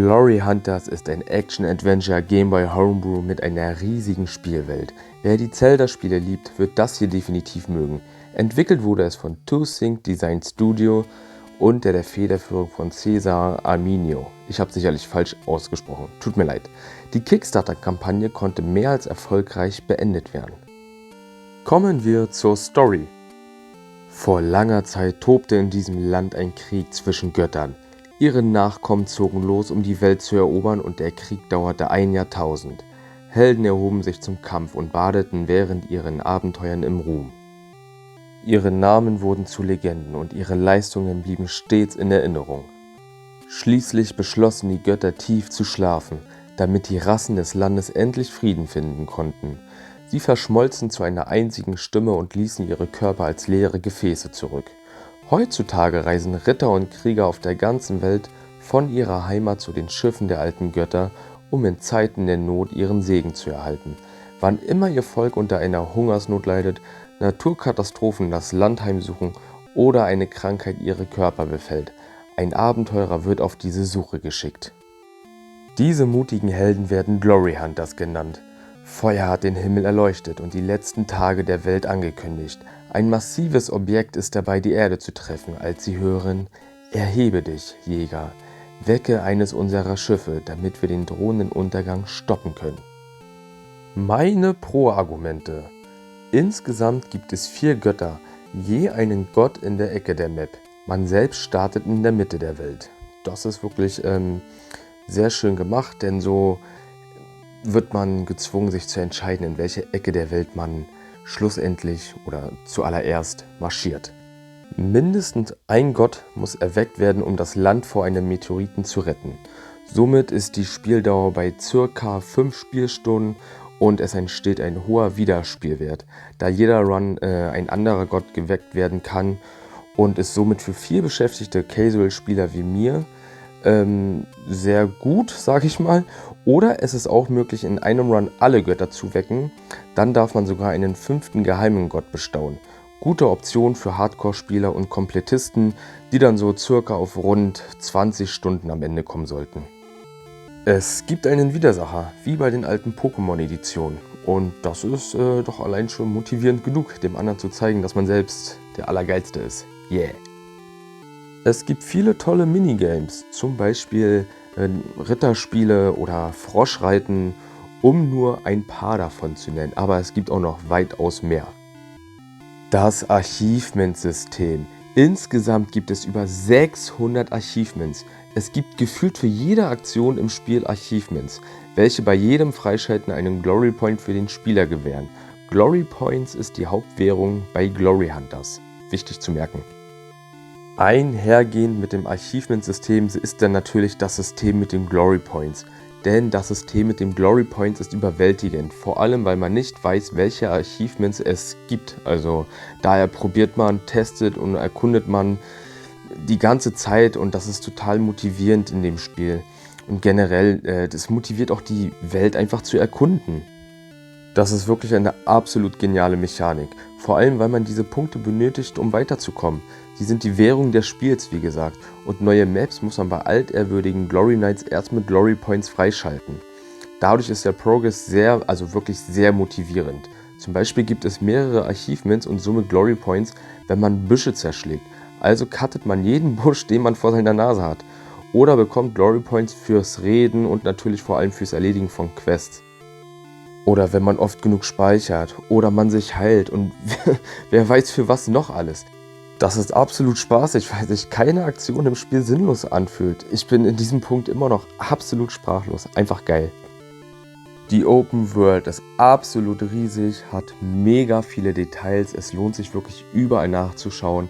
Glory Hunters ist ein Action-Adventure Game Boy Homebrew mit einer riesigen Spielwelt. Wer die Zelda-Spiele liebt, wird das hier definitiv mögen. Entwickelt wurde es von Two Sync Design Studio und der Federführung von Cesar Arminio. Ich habe sicherlich falsch ausgesprochen, tut mir leid. Die Kickstarter-Kampagne konnte mehr als erfolgreich beendet werden. Kommen wir zur Story. Vor langer Zeit tobte in diesem Land ein Krieg zwischen Göttern. Ihre Nachkommen zogen los, um die Welt zu erobern, und der Krieg dauerte ein Jahrtausend. Helden erhoben sich zum Kampf und badeten während ihren Abenteuern im Ruhm. Ihre Namen wurden zu Legenden und ihre Leistungen blieben stets in Erinnerung. Schließlich beschlossen die Götter tief zu schlafen, damit die Rassen des Landes endlich Frieden finden konnten. Sie verschmolzen zu einer einzigen Stimme und ließen ihre Körper als leere Gefäße zurück. Heutzutage reisen Ritter und Krieger auf der ganzen Welt von ihrer Heimat zu den Schiffen der alten Götter, um in Zeiten der Not ihren Segen zu erhalten. Wann immer ihr Volk unter einer Hungersnot leidet, Naturkatastrophen das Land heimsuchen oder eine Krankheit ihre Körper befällt, ein Abenteurer wird auf diese Suche geschickt. Diese mutigen Helden werden Glory Hunters genannt. Feuer hat den Himmel erleuchtet und die letzten Tage der Welt angekündigt. Ein massives Objekt ist dabei, die Erde zu treffen, als sie hören: Erhebe dich, Jäger, wecke eines unserer Schiffe, damit wir den drohenden Untergang stoppen können. Meine Pro-Argumente. Insgesamt gibt es 4 Götter, je einen Gott in der Ecke der Map. Man selbst startet in der Mitte der Welt. Das ist wirklich sehr schön gemacht, denn so wird man gezwungen, sich zu entscheiden, in welche Ecke der Welt man schlussendlich oder zuallererst marschiert. Mindestens ein Gott muss erweckt werden, um das Land vor einem Meteoriten zu retten. Somit ist die Spieldauer bei ca. 5 Spielstunden und es entsteht ein hoher Wiederspielwert, da jeder Run ein anderer Gott geweckt werden kann und ist somit für 4 beschäftigte Casual-Spieler wie mir sehr gut, sage ich mal. Oder es ist auch möglich, in einem Run alle Götter zu wecken. Dann darf man sogar einen 5. geheimen Gott bestaunen. Gute Option für Hardcore-Spieler und Komplettisten, die dann so circa auf rund 20 Stunden am Ende kommen sollten. Es gibt einen Widersacher, wie bei den alten Pokémon-Editionen. Und das ist doch allein schon motivierend genug, dem anderen zu zeigen, dass man selbst der Allergeilste ist. Yeah! Es gibt viele tolle Minigames, zum Beispiel Ritterspiele oder Froschreiten, um nur ein paar davon zu nennen, aber es gibt auch noch weitaus mehr. Das Achievement-System. Insgesamt gibt es über 600 Achievements. Es gibt gefühlt für jede Aktion im Spiel Achievements, welche bei jedem Freischalten einen Glory Point für den Spieler gewähren. Glory Points ist die Hauptwährung bei Glory Hunters. Wichtig zu merken. Einhergehend mit dem Achievement-System ist dann natürlich das System mit den Glory Points. Denn das System mit den Glory Points ist überwältigend, vor allem weil man nicht weiß, welche Achievements es gibt. Also daher probiert man, testet und erkundet man die ganze Zeit und das ist total motivierend in dem Spiel. Und generell, das motiviert auch die Welt einfach zu erkunden. Das ist wirklich eine absolut geniale Mechanik. Vor allem, weil man diese Punkte benötigt, um weiterzukommen. Sie sind die Währung des Spiels, wie gesagt. Und neue Maps muss man bei altehrwürdigen Glory Knights erst mit Glory Points freischalten. Dadurch ist der Progress wirklich sehr motivierend. Zum Beispiel gibt es mehrere Achievements und somit Glory Points, wenn man Büsche zerschlägt. Also cuttet man jeden Busch, den man vor seiner Nase hat. Oder bekommt Glory Points fürs Reden und natürlich vor allem fürs Erledigen von Quests. Oder wenn man oft genug speichert oder man sich heilt und wer weiß für was noch alles. Das ist absolut spaßig, weil sich keine Aktion im Spiel sinnlos anfühlt. Ich bin in diesem Punkt immer noch absolut sprachlos. Einfach geil. Die Open World ist absolut riesig, hat mega viele Details. Es lohnt sich wirklich überall nachzuschauen,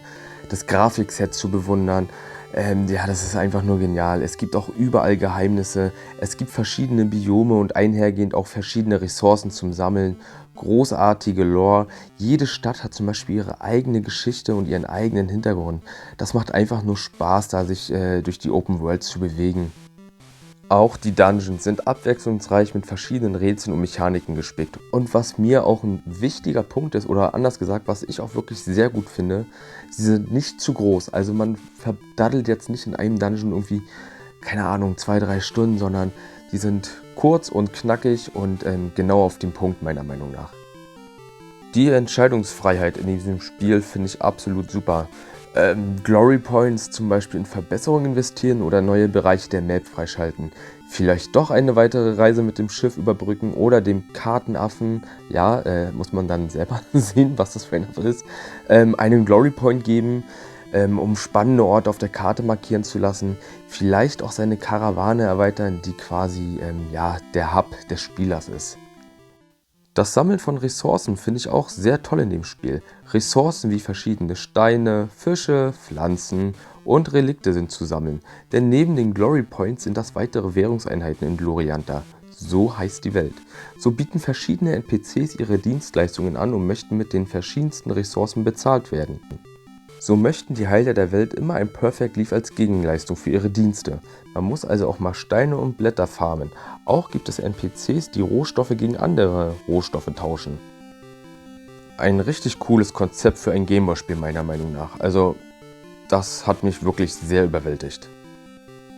das Grafikset zu bewundern. Das ist einfach nur genial. Es gibt auch überall Geheimnisse. Es gibt verschiedene Biome und einhergehend auch verschiedene Ressourcen zum Sammeln. Großartige Lore. Jede Stadt hat zum Beispiel ihre eigene Geschichte und ihren eigenen Hintergrund. Das macht einfach nur Spaß, da sich durch die Open World zu bewegen. Auch die Dungeons sind abwechslungsreich mit verschiedenen Rätseln und Mechaniken gespickt. Und was mir auch ein wichtiger Punkt ist, oder anders gesagt, was ich auch wirklich sehr gut finde, sie sind nicht zu groß. Also man verdaddelt jetzt nicht in einem Dungeon irgendwie keine Ahnung, 2-3 Stunden, sondern die sind kurz und knackig und genau auf den Punkt meiner Meinung nach. Die Entscheidungsfreiheit in diesem Spiel finde ich absolut super. Glory Points zum Beispiel in Verbesserungen investieren oder neue Bereiche der Map freischalten. Vielleicht doch eine weitere Reise mit dem Schiff überbrücken oder dem Kartenaffen, ja, muss man dann selber sehen, was das für ein Affe ist, einen Glory Point geben, um spannende Orte auf der Karte markieren zu lassen. Vielleicht auch seine Karawane erweitern, die quasi ja, der Hub des Spielers ist. Das Sammeln von Ressourcen finde ich auch sehr toll in dem Spiel. Ressourcen wie verschiedene Steine, Fische, Pflanzen und Relikte sind zu sammeln, denn neben den Glory Points sind das weitere Währungseinheiten in Glorianta. So heißt die Welt. So bieten verschiedene NPCs ihre Dienstleistungen an und möchten mit den verschiedensten Ressourcen bezahlt werden. So möchten die Heiler der Welt immer ein Perfect Leaf als Gegenleistung für ihre Dienste. Man muss also auch mal Steine und Blätter farmen. Auch gibt es NPCs, die Rohstoffe gegen andere Rohstoffe tauschen. Ein richtig cooles Konzept für ein Gameboy-Spiel meiner Meinung nach. Also das hat mich wirklich sehr überwältigt.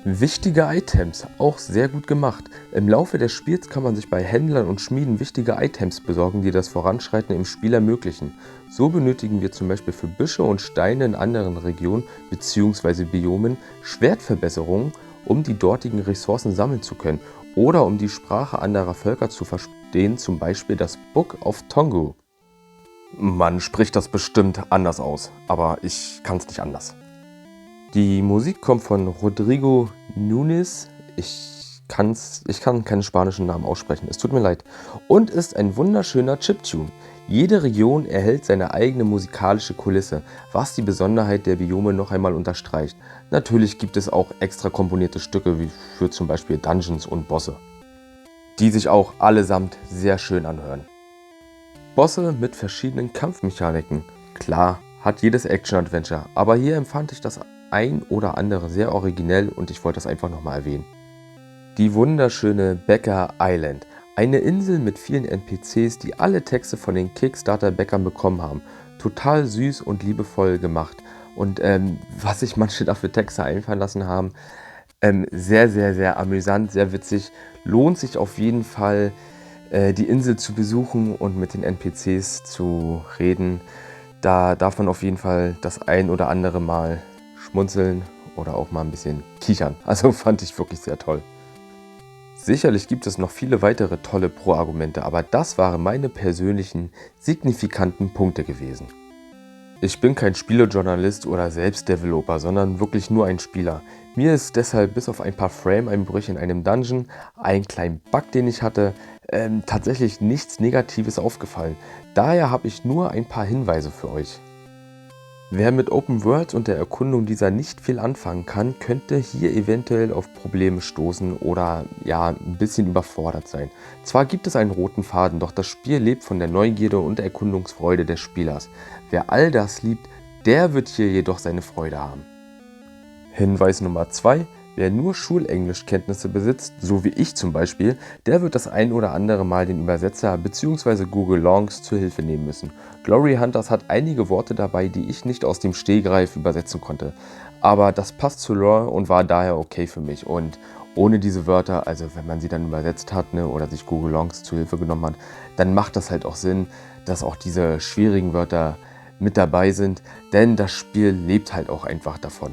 Wichtige Items, auch sehr gut gemacht. Im Laufe des Spiels kann man sich bei Händlern und Schmieden wichtige Items besorgen, die das Voranschreiten im Spiel ermöglichen. So benötigen wir zum Beispiel für Büsche und Steine in anderen Regionen bzw. Biomen Schwertverbesserungen, um die dortigen Ressourcen sammeln zu können oder um die Sprache anderer Völker zu verstehen, zum Beispiel das Book of Tongu. Man spricht das bestimmt anders aus, aber ich kann es nicht anders. Die Musik kommt von Rodrigo Núñez, ich kann keine spanischen Namen aussprechen, es tut mir leid, und ist ein wunderschöner Chiptune. Jede Region erhält seine eigene musikalische Kulisse, was die Besonderheit der Biome noch einmal unterstreicht. Natürlich gibt es auch extra komponierte Stücke wie für zum Beispiel Dungeons und Bosse, die sich auch allesamt sehr schön anhören. Bosse mit verschiedenen Kampfmechaniken, klar, hat jedes Action-Adventure, aber hier empfand ich das ein oder andere sehr originell und ich wollte das einfach nochmal erwähnen. Die wunderschöne Bäcker Island, eine Insel mit vielen NPCs, die alle Texte von den Kickstarter-Bäckern bekommen haben. Total süß und liebevoll gemacht und was sich manche da für Texte einfallen lassen haben, sehr amüsant, sehr witzig, lohnt sich auf jeden Fall die Insel zu besuchen und mit den NPCs zu reden. Da darf man auf jeden Fall das ein oder andere Mal schmunzeln oder auch mal ein bisschen kichern. Also fand ich wirklich sehr toll. Sicherlich gibt es noch viele weitere tolle Pro-Argumente, aber das waren meine persönlichen signifikanten Punkte gewesen. Ich bin kein Spielejournalist oder Selbstdeveloper, sondern wirklich nur ein Spieler. Mir ist deshalb bis auf ein paar Frame-Einbrüche in einem Dungeon, einen kleinen Bug, den ich hatte, tatsächlich nichts Negatives aufgefallen. Daher habe ich nur ein paar Hinweise für euch. Wer mit Open Worlds und der Erkundung dieser nicht viel anfangen kann, könnte hier eventuell auf Probleme stoßen oder ja, ein bisschen überfordert sein. Zwar gibt es einen roten Faden, doch das Spiel lebt von der Neugierde und der Erkundungsfreude des Spielers. Wer all das liebt, der wird hier jedoch seine Freude haben. Hinweis Nummer 2. Wer nur Schulenglischkenntnisse besitzt, so wie ich zum Beispiel, der wird das ein oder andere Mal den Übersetzer bzw. Google Longs zur Hilfe nehmen müssen. Glory Hunters hat einige Worte dabei, die ich nicht aus dem Stehgreif übersetzen konnte. Aber das passt zur Lore und war daher okay für mich. Und ohne diese Wörter, also wenn man sie dann übersetzt hat oder sich Google Longs zur Hilfe genommen hat, dann macht das halt auch Sinn, dass auch diese schwierigen Wörter mit dabei sind, denn das Spiel lebt halt auch einfach davon.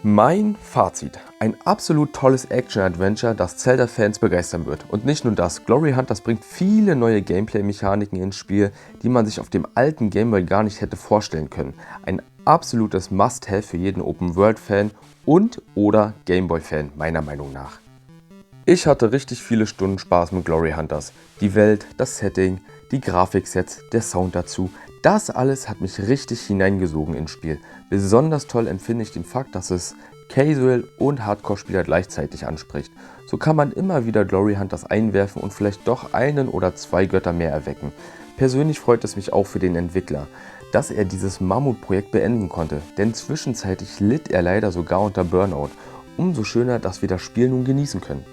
Mein Fazit: Ein absolut tolles Action-Adventure, das Zelda-Fans begeistern wird. Und nicht nur das, Glory Hunters bringt viele neue Gameplay-Mechaniken ins Spiel, die man sich auf dem alten Gameboy gar nicht hätte vorstellen können. Ein absolutes Must-Have für jeden Open-World-Fan und oder Gameboy-Fan, meiner Meinung nach. Ich hatte richtig viele Stunden Spaß mit Glory Hunters. Die Welt, das Setting, die Grafiksets, der Sound dazu, das alles hat mich richtig hineingesogen ins Spiel. Besonders toll empfinde ich den Fakt, dass es Casual- und Hardcore-Spieler gleichzeitig anspricht. So kann man immer wieder Glory Hunters einwerfen und vielleicht doch einen oder zwei Götter mehr erwecken. Persönlich freut es mich auch für den Entwickler, dass er dieses Mammutprojekt beenden konnte, denn zwischenzeitlich litt er leider sogar unter Burnout. Umso schöner, dass wir das Spiel nun genießen können.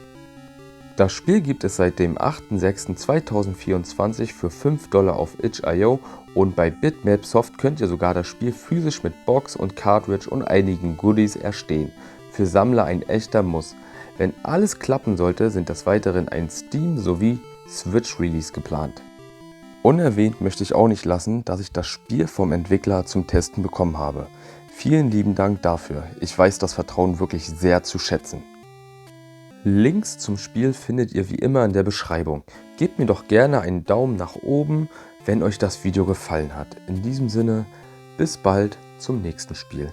Das Spiel gibt es seit dem 8.6.2024 für $5 auf itch.io und bei Bitmap Soft könnt ihr sogar das Spiel physisch mit Box und Cartridge und einigen Goodies erstehen. Für Sammler ein echter Muss. Wenn alles klappen sollte, sind des Weiteren ein Steam- sowie Switch-Release geplant. Unerwähnt möchte ich auch nicht lassen, dass ich das Spiel vom Entwickler zum Testen bekommen habe. Vielen lieben Dank dafür. Ich weiß das Vertrauen wirklich sehr zu schätzen. Links zum Spiel findet ihr wie immer in der Beschreibung. Gebt mir doch gerne einen Daumen nach oben, wenn euch das Video gefallen hat. In diesem Sinne, bis bald zum nächsten Spiel.